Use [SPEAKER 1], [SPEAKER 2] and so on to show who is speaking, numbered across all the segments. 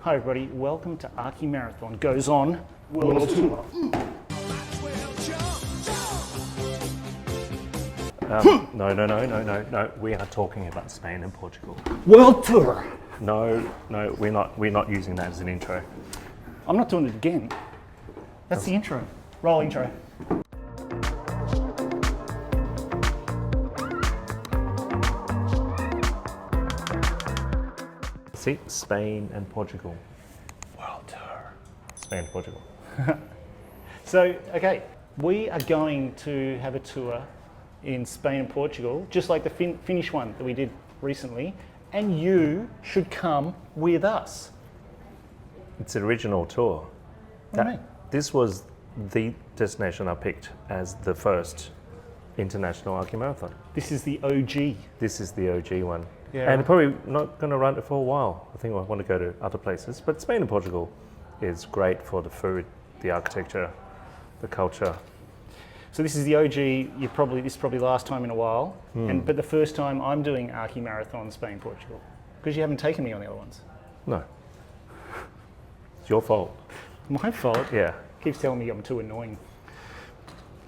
[SPEAKER 1] Hi everybody, welcome to Archimarathon Goes On World Tour.
[SPEAKER 2] No. We are talking about Spain and Portugal.
[SPEAKER 1] World Tour!
[SPEAKER 2] No, we're not using that as an intro.
[SPEAKER 1] I'm not doing it again. That's the intro. Roll intro.
[SPEAKER 2] See, Spain and Portugal. World Tour. Spain and Portugal.
[SPEAKER 1] So, okay, we are going to have a tour in Spain and Portugal, just like the Finnish one that we did recently, and you should come with us.
[SPEAKER 2] It's an original tour.
[SPEAKER 1] What do you mean?
[SPEAKER 2] This was the destination I picked as the first international Archimarathon.
[SPEAKER 1] This is the OG.
[SPEAKER 2] This is the OG one.
[SPEAKER 1] Yeah.
[SPEAKER 2] And probably not going to run it for a while. I think I want to go to other places. But Spain and Portugal is great for the food, the architecture, the culture.
[SPEAKER 1] So this is the OG. This is probably the last time in a while, but the first time I'm doing Archimarathon Spain Portugal, because you haven't taken me on the other ones.
[SPEAKER 2] No. It's your fault.
[SPEAKER 1] My fault.
[SPEAKER 2] Yeah.
[SPEAKER 1] Keeps telling me I'm too annoying.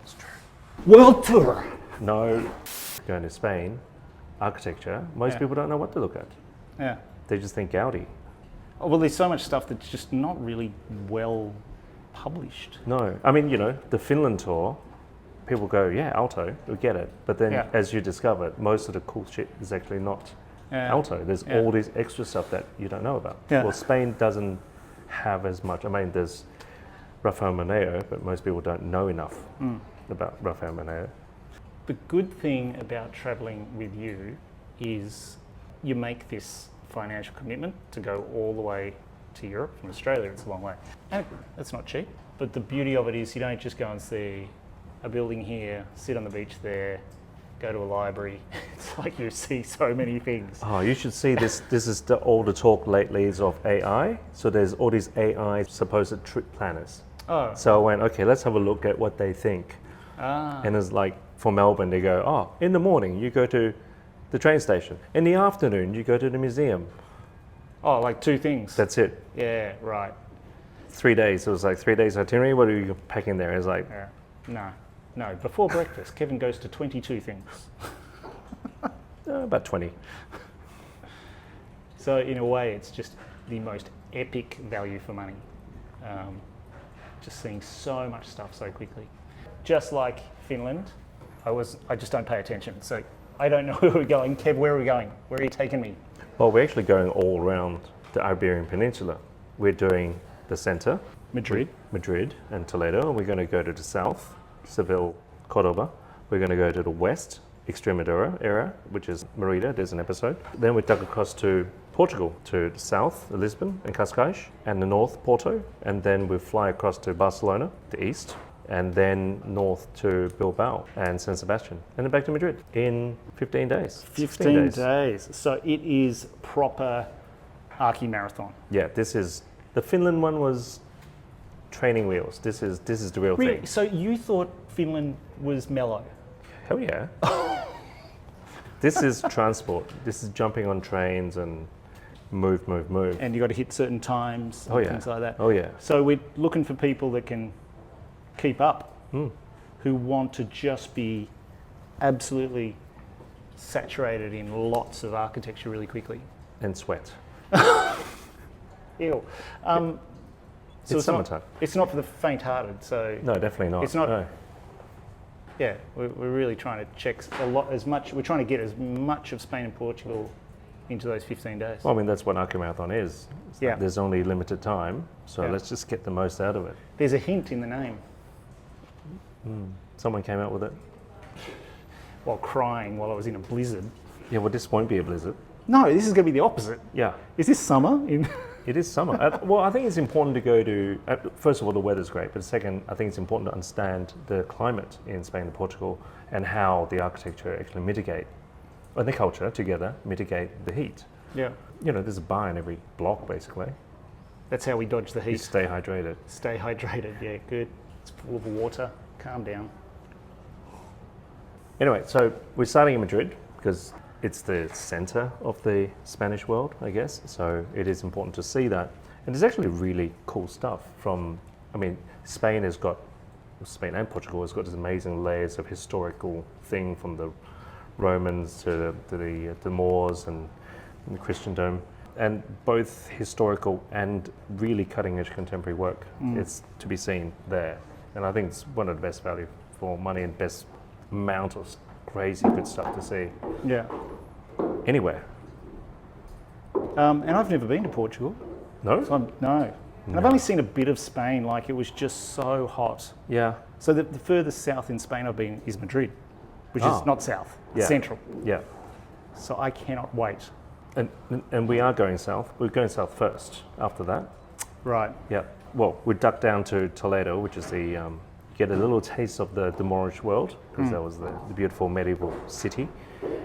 [SPEAKER 1] It's true. World Tour.
[SPEAKER 2] No. Going to Spain, architecture, most people don't know what to look at.
[SPEAKER 1] Yeah.
[SPEAKER 2] They just think Gaudi.
[SPEAKER 1] Oh, well, there's so much stuff that's just not really well published.
[SPEAKER 2] No. I mean, the Finland tour, people go, yeah, Alto, we get it. But then as you discover, most of the cool shit is actually not Alto. There's all this extra stuff that you don't know about.
[SPEAKER 1] Yeah.
[SPEAKER 2] Well, Spain doesn't have as much. I mean, there's Rafael Moneo, but most people don't know enough about Rafael Moneo.
[SPEAKER 1] The good thing about traveling with you is you make this financial commitment to go all the way to Europe. From Australia, it's a long way. And that's not cheap. But the beauty of it is you don't just go and see a building here, sit on the beach there, go to a library. It's like you see so many things.
[SPEAKER 2] Oh, you should see this. This is all the talk lately is of AI. So there's all these AI supposed trip planners.
[SPEAKER 1] Oh.
[SPEAKER 2] So I went, okay, let's have a look at what they think. And it's like, for Melbourne, they go, oh, in the morning, you go to the train station. In the afternoon, you go to the museum.
[SPEAKER 1] Oh, like two things.
[SPEAKER 2] That's it.
[SPEAKER 1] Yeah, right.
[SPEAKER 2] 3 days. It was like 3 days itinerary. What are you packing there? It's like...
[SPEAKER 1] No. Before breakfast, Kevin goes to 22 things.
[SPEAKER 2] About 20.
[SPEAKER 1] So in a way, it's just the most epic value for money. Just seeing so much stuff so quickly. Just like Finland, I just don't pay attention. So I don't know where we're going. Kev, where are we going? Where are you taking me?
[SPEAKER 2] Well, we're actually going all around the Iberian Peninsula. We're doing the center,
[SPEAKER 1] Madrid
[SPEAKER 2] and Toledo. And we're going to go to the south, Seville, Cordoba. We're going to go to the west, Extremadura area, which is Merida. There's an episode. Then we duck across to Portugal, to the south, Lisbon and Cascais, and the north, Porto. And then we fly across to Barcelona, the east, and then north to Bilbao and San Sebastian, and then back to Madrid in 15 days.
[SPEAKER 1] 15 days. So it is proper Archimarathon.
[SPEAKER 2] Yeah, the Finland one was training wheels. This is the real thing.
[SPEAKER 1] So you thought Finland was mellow?
[SPEAKER 2] Hell yeah. This is transport. This is jumping on trains and move.
[SPEAKER 1] And you got to hit certain times and things like that.
[SPEAKER 2] Oh yeah.
[SPEAKER 1] So we're looking for people that can keep up, who want to just be absolutely saturated in lots of architecture really quickly.
[SPEAKER 2] And sweat.
[SPEAKER 1] Ew. So
[SPEAKER 2] it's summertime.
[SPEAKER 1] It's not for the faint-hearted. So
[SPEAKER 2] no, definitely not.
[SPEAKER 1] It's not.
[SPEAKER 2] No.
[SPEAKER 1] Yeah, we're really trying to check we're trying to get as much of Spain and Portugal into those 15 days.
[SPEAKER 2] Well, I mean, that's what Archimarathon is.
[SPEAKER 1] Yeah.
[SPEAKER 2] There's only limited time, so let's just get the most out of it.
[SPEAKER 1] There's a hint in the name.
[SPEAKER 2] Someone came out with it.
[SPEAKER 1] While crying while I was in a blizzard.
[SPEAKER 2] Yeah, well, this won't be a blizzard.
[SPEAKER 1] No, this is going to be the opposite.
[SPEAKER 2] Yeah.
[SPEAKER 1] Is this summer?
[SPEAKER 2] It is summer. Well, I think it's important to go to, first of all, the weather's great, but second, I think it's important to understand the climate in Spain and Portugal and how the architecture actually and the culture together mitigate the heat.
[SPEAKER 1] Yeah.
[SPEAKER 2] There's a bar in every block, basically.
[SPEAKER 1] That's how we dodge the heat.
[SPEAKER 2] You stay hydrated.
[SPEAKER 1] Stay hydrated, yeah, good. It's full of water. Calm down.
[SPEAKER 2] Anyway, so we're starting in Madrid because it's the center of the Spanish world, I guess. So it is important to see that. And there's actually really cool stuff from, I mean, Spain and Portugal has got these amazing layers of historical thing from the Romans to the Moors and the Christendom, and both historical and really cutting edge contemporary work is to be seen there. And I think it's one of the best value for money and best amount of crazy good stuff to see.
[SPEAKER 1] Yeah.
[SPEAKER 2] Anywhere.
[SPEAKER 1] And I've never been to Portugal.
[SPEAKER 2] No?
[SPEAKER 1] So no. And I've only seen a bit of Spain, like it was just so hot.
[SPEAKER 2] Yeah.
[SPEAKER 1] So the furthest south in Spain I've been is Madrid, which is not south,
[SPEAKER 2] Yeah.
[SPEAKER 1] central.
[SPEAKER 2] Yeah.
[SPEAKER 1] So I cannot wait.
[SPEAKER 2] And we are going south. We're going south first after that.
[SPEAKER 1] Right.
[SPEAKER 2] Yeah. Well, we duck down to Toledo, which is the, get a little taste of the Moorish world, because that was the beautiful medieval city.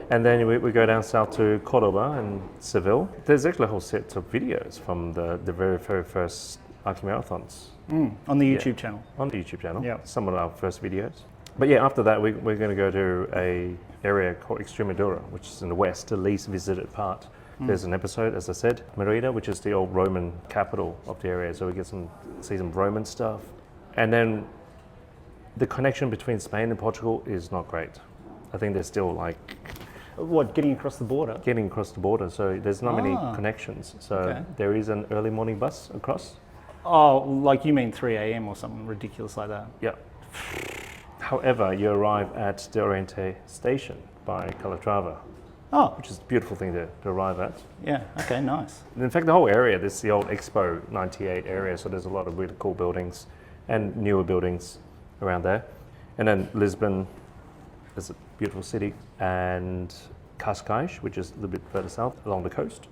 [SPEAKER 2] And then we go down south to Cordoba and Seville. There's actually a whole set of videos from the very, very first Archimarathons.
[SPEAKER 1] On the YouTube channel.
[SPEAKER 2] On the YouTube channel.
[SPEAKER 1] Yeah.
[SPEAKER 2] Some of our first videos. But yeah, after that, we're going to go to a area called Extremadura, which is in the west, the least visited part. There's an episode, as I said, Merida, which is the old Roman capital of the area. So we get see some Roman stuff. And then the connection between Spain and Portugal is not great. I think there's still like...
[SPEAKER 1] What, getting across the border?
[SPEAKER 2] Getting across the border, so there's not many connections. So there is an early morning bus across.
[SPEAKER 1] Oh, like you mean 3 a.m. or something ridiculous like that?
[SPEAKER 2] Yeah. However, you arrive at the Oriente station by Calatrava.
[SPEAKER 1] Oh.
[SPEAKER 2] Which is a beautiful thing to arrive at.
[SPEAKER 1] Yeah, okay, nice.
[SPEAKER 2] In fact, the whole area, this is the old Expo 98 area, so there's a lot of really cool buildings and newer buildings around there. And then Lisbon is a beautiful city, and Cascais, which is a little bit further south along the coast.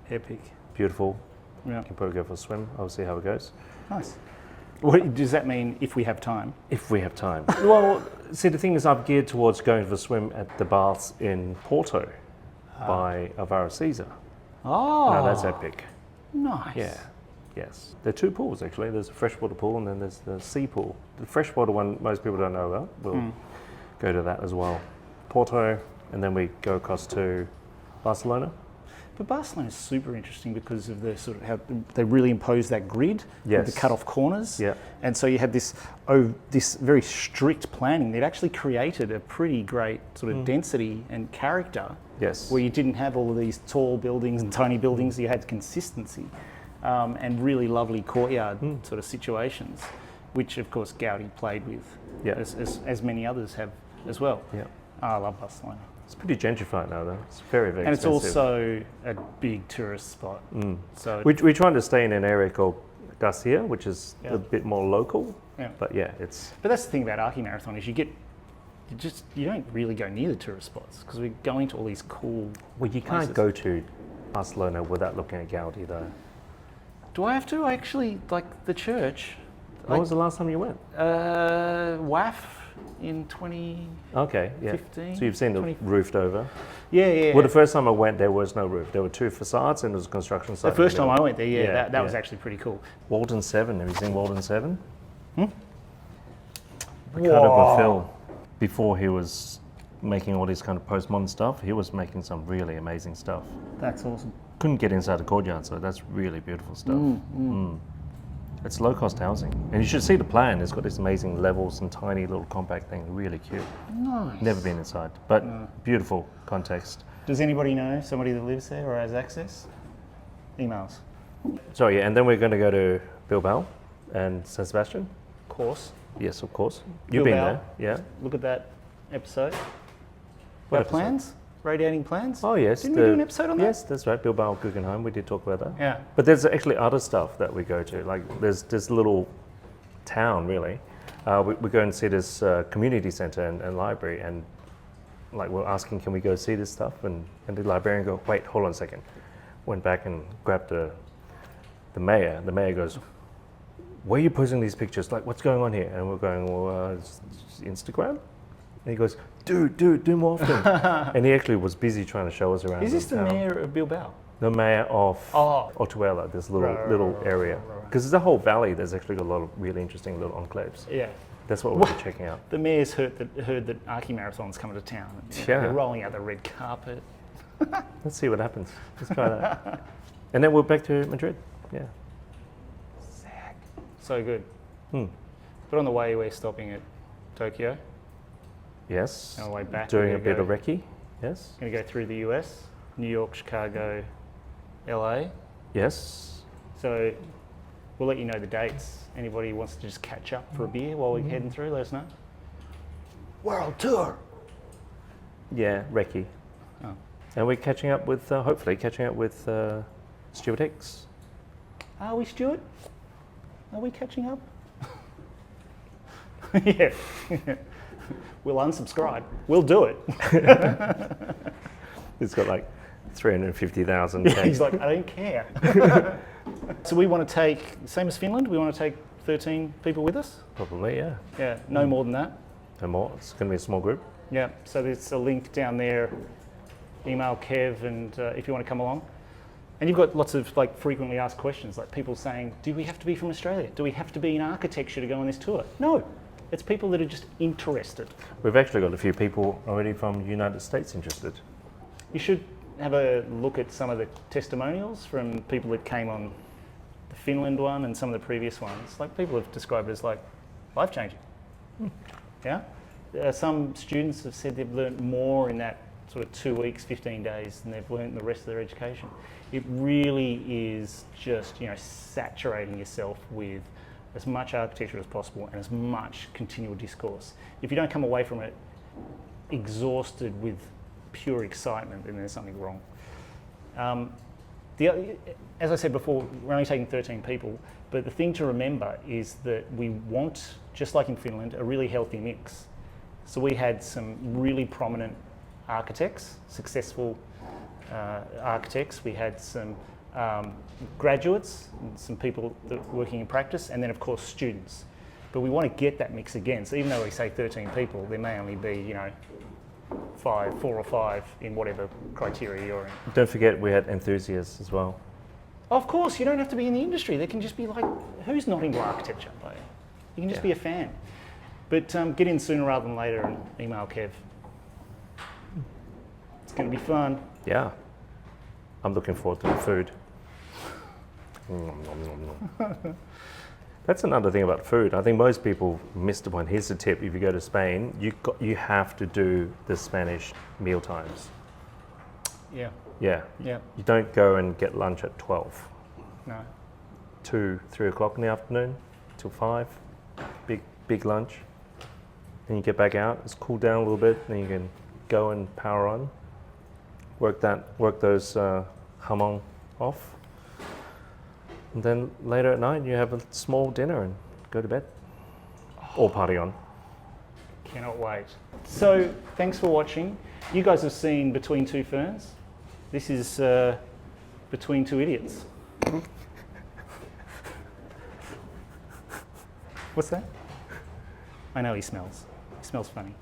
[SPEAKER 1] Epic.
[SPEAKER 2] Beautiful.
[SPEAKER 1] Yeah.
[SPEAKER 2] You can probably go for a swim. I'll see how it goes.
[SPEAKER 1] Nice. What does that mean if we have time?
[SPEAKER 2] If we have time. Well, see, the thing is, I've geared towards going for a swim at the baths in Porto by Alvaro Caesar.
[SPEAKER 1] Oh.
[SPEAKER 2] Now that's epic.
[SPEAKER 1] Nice.
[SPEAKER 2] Yeah. Yes. There are two pools actually. There's a freshwater pool and then there's the sea pool. The freshwater one most people don't know about. We'll go to that as well. Porto, and then we go across to Barcelona.
[SPEAKER 1] But Barcelona is super interesting because of the sort of how they really imposed that grid with the cut-off corners.
[SPEAKER 2] Yeah.
[SPEAKER 1] And so you had this very strict planning that actually created a pretty great sort of density and character.
[SPEAKER 2] Yes.
[SPEAKER 1] Where you didn't have all of these tall buildings and tiny buildings, you had consistency and really lovely courtyard sort of situations, which of course Gaudi played with, as many others have as well.
[SPEAKER 2] Yeah.
[SPEAKER 1] I love Barcelona.
[SPEAKER 2] It's pretty gentrified now though. It's very, very
[SPEAKER 1] and
[SPEAKER 2] expensive.
[SPEAKER 1] it's also a big tourist spot. So
[SPEAKER 2] we're trying to stay in an area called Garcia, which is a bit more local.
[SPEAKER 1] Yeah.
[SPEAKER 2] But yeah, it's...
[SPEAKER 1] But that's the thing about Archimarathon is you don't really go near the tourist spots because we're going to all these cool
[SPEAKER 2] Well, you can't go to Barcelona without looking at Gaudi though.
[SPEAKER 1] Do I have to? I actually like the church.
[SPEAKER 2] When was the last time you went?
[SPEAKER 1] WAF in 2015.
[SPEAKER 2] Okay, yeah. So you've seen the roofed over?
[SPEAKER 1] Yeah.
[SPEAKER 2] Well, the first time I went, there was no roof. There were two facades and there was a construction site.
[SPEAKER 1] The first time I went there, that was actually pretty cool.
[SPEAKER 2] Walden 7, have you seen Walden 7?
[SPEAKER 1] Whoa.
[SPEAKER 2] Ricardo Bofill, before he was making all this kind of postmodern stuff, he was making some really amazing stuff.
[SPEAKER 1] That's awesome.
[SPEAKER 2] Couldn't get inside the courtyard, so that's really beautiful stuff. It's low-cost housing. And you should see the plan. It's got these amazing levels and tiny little compact thing, really cute.
[SPEAKER 1] Nice.
[SPEAKER 2] Never been inside, but beautiful context.
[SPEAKER 1] Does anybody know somebody that lives there or has access? Emails.
[SPEAKER 2] So yeah, and then we're going to go to Bilbao and San Sebastian.
[SPEAKER 1] Of course.
[SPEAKER 2] Yes, of course. You've been there, yeah.
[SPEAKER 1] Look at that episode.
[SPEAKER 2] What
[SPEAKER 1] Our
[SPEAKER 2] episode?
[SPEAKER 1] plans? Radiating plans?
[SPEAKER 2] Oh yes.
[SPEAKER 1] Didn't we do an episode on that?
[SPEAKER 2] Yes, that's right. Bilbao, Guggenheim. We did talk about that.
[SPEAKER 1] Yeah.
[SPEAKER 2] But there's actually other stuff that we go to. Like there's this little town, really. We go and see this community center and library, and like we're asking, can we go see this stuff? And the librarian go, wait, hold on a second. Went back and grabbed the mayor. The mayor goes, where are you posting these pictures? Like, what's going on here? And we're going, well, it's Instagram. And he goes, do more often. And he actually was busy trying to show us around.
[SPEAKER 1] Is this the mayor of Bilbao?
[SPEAKER 2] The mayor of Ortuella, this little area. Because there's a whole valley, there's actually a lot of really interesting little enclaves.
[SPEAKER 1] Yeah.
[SPEAKER 2] That's what we'll be checking out.
[SPEAKER 1] The mayor's heard that Archimarathon's coming to town. They're rolling out the red carpet.
[SPEAKER 2] Let's see what happens. Let's try that. And then we're back to Madrid. Yeah.
[SPEAKER 1] So good.
[SPEAKER 2] Hmm.
[SPEAKER 1] But on the way, we're stopping at Tokyo.
[SPEAKER 2] Yes.
[SPEAKER 1] On the way back,
[SPEAKER 2] Doing
[SPEAKER 1] we're
[SPEAKER 2] a bit
[SPEAKER 1] gonna
[SPEAKER 2] of recce. Yes.
[SPEAKER 1] Going to go through the US, New York, Chicago, LA.
[SPEAKER 2] Yes.
[SPEAKER 1] So we'll let you know the dates. Anybody wants to just catch up for a beer while we're heading through, let us know. World tour.
[SPEAKER 2] Yeah, recce.
[SPEAKER 1] Oh.
[SPEAKER 2] And we're catching up with, hopefully, Stuart Hicks.
[SPEAKER 1] Are we, Stuart? Are we catching up? Yeah. We'll unsubscribe. We'll do it.
[SPEAKER 2] It's got like 350,000.
[SPEAKER 1] Yeah, he's like, I don't care. So we want to take, same as Finland, we want to take 13 people with us?
[SPEAKER 2] Probably, yeah.
[SPEAKER 1] Yeah, no more than that.
[SPEAKER 2] No more. It's going to be a small group.
[SPEAKER 1] Yeah, so there's a link down there. Email Kev, and if you want to come along. And you've got lots of like frequently asked questions, like people saying, do we have to be from Australia? Do we have to be in architecture to go on this tour? No, it's people that are just interested.
[SPEAKER 2] We've actually got a few people already from the United States interested.
[SPEAKER 1] You should have a look at some of the testimonials from people that came on the Finland one and some of the previous ones. Like people have described it as like life-changing. Yeah? Some students have said they've learned more in that sort of 2 weeks, 15 days than they've learned in the rest of their education. It really is just, saturating yourself with as much architecture as possible and as much continual discourse. If you don't come away from it exhausted with pure excitement, then there's something wrong. As I said before, we're only taking 13 people, but the thing to remember is that we want, just like in Finland, a really healthy mix. So we had some really prominent architects, successful architects. We had some graduates, and some people that were working in practice, and then of course students. But we want to get that mix again. So even though we say 13 people, there may only be, 4 or 5 in whatever criteria you're in.
[SPEAKER 2] Don't forget we had enthusiasts as well.
[SPEAKER 1] Of course, you don't have to be in the industry. They can just be like, who's not into architecture? You can just be a fan. But get in sooner rather than later and email Kev. It's going to be fun.
[SPEAKER 2] Yeah. I'm looking forward to the food. Nom, nom, nom. That's another thing about food. I think most people miss the point. Here's the tip. If you go to Spain, you have to do the Spanish meal times.
[SPEAKER 1] Yeah.
[SPEAKER 2] Yeah.
[SPEAKER 1] Yeah.
[SPEAKER 2] You don't go and get lunch at 12.
[SPEAKER 1] No.
[SPEAKER 2] 2, 3 o'clock in the afternoon till 5. Big lunch. Then you get back out. It's cooled down a little bit. Then you can go and power on. Work those hamon off. And then later at night, you have a small dinner and go to bed. Or party on.
[SPEAKER 1] Cannot wait. So, thanks for watching. You guys have seen Between Two Ferns. This is Between Two Idiots. What's that? I know he smells. He smells funny.